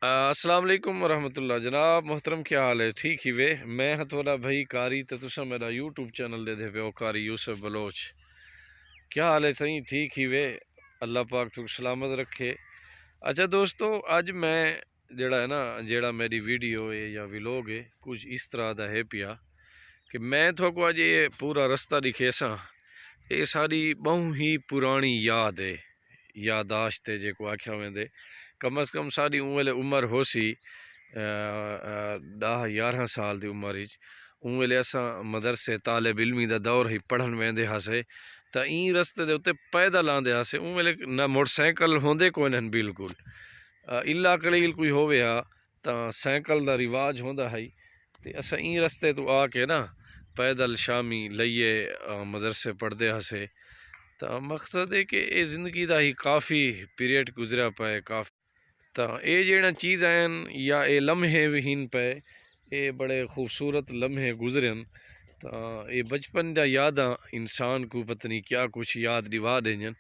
السلام علیکم ورحمۃ اللہ جناب محترم، کیا حال ہے؟ ٹھیک ہی وے میں ہتھولا بھائی کاری تو تسا میرا یوٹیوب چینل دے دے پہ کاری یوسف بلوچ۔ کیا حال ہے؟ صحیح ٹھیک ہی وے، اللہ پاک تو سلامت رکھے۔ اچھا دوستو، اج میں جڑا ہے نا جڑا میری ویڈیو ہے یا ویلوگ ہے کچھ اس طرح دا ہے پیا کہ میں تو کو اج یہ پورا رستہ دکھے سا، یہ ساری بہت ہی پرانی یاد ہے، یاداشت ہے جے کو آکھیا ویندے۔ کم از کم ساری اون ویلے عمر ہو سی 10-11 سال دی عمر وچ، اون ویلے اساں مدرسے طالب علمی دا دور ہی پڑھن ویندے ہاسے تا این رستے دے اوتے پیدل آندے ہاسے۔ اون ویلے نہ موٹر سائیکل ہوندے کوئی نہ بالکل، الا قلیل کوئی ہووے ہا تا سائیکل دا رواج ہوندا ہے تے اساں این رستے تو آ کے نا پیدل شامی لئیے مدرسے پڑھدے ہاسے۔ تا مقصد ہے کہ اے زندگی دا ہی کافی پیریڈ گزریا پائے کافی، تا اے جیڑا چیز ہیں یا اے لمحے وہین پہ اے بڑے خوبصورت لمحے گزرن، تا اے بچپن دا یاداں انسان کو پتہ نہیں کیا کچھ یاد دوا دینجن۔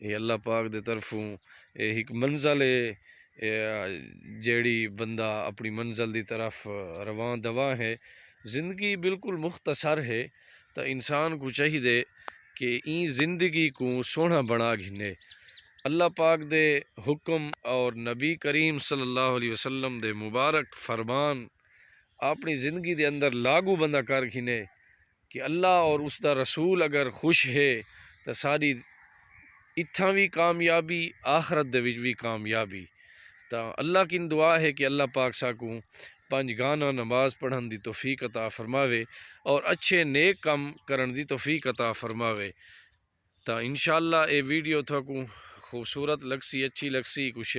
اے اللہ پاک دے طرفوں اے ایک منزل ہے جیڑی بندہ اپنی منزل دی طرف رواں دواں ہے۔ زندگی بالکل مختصر ہے، تا انسان کو چاہیے کہ این زندگی کو سونا بنا گھنے، اللہ پاک دے حکم اور نبی کریم صلی اللہ علیہ وسلم دے مبارک فرمان اپنی زندگی دے اندر لاگو بندہ کر گھنے کہ اللہ اور اس دا رسول اگر خوش ہے تو ساری اتھاں بھی کامیابی، آخرت دے وچ بھی کامیابی۔ تا اللہ کی دعا ہے کہ اللہ پاک ساکوں 5 گانا نماز پڑھن دی توفیق عطا فرماوے اور اچھے نیک کام کرن دی توفیق عطا فرماوے۔ تا انشاءاللہ اے ویڈیو تھا کو خوبصورت لگسی، اچھی لگسی کچھ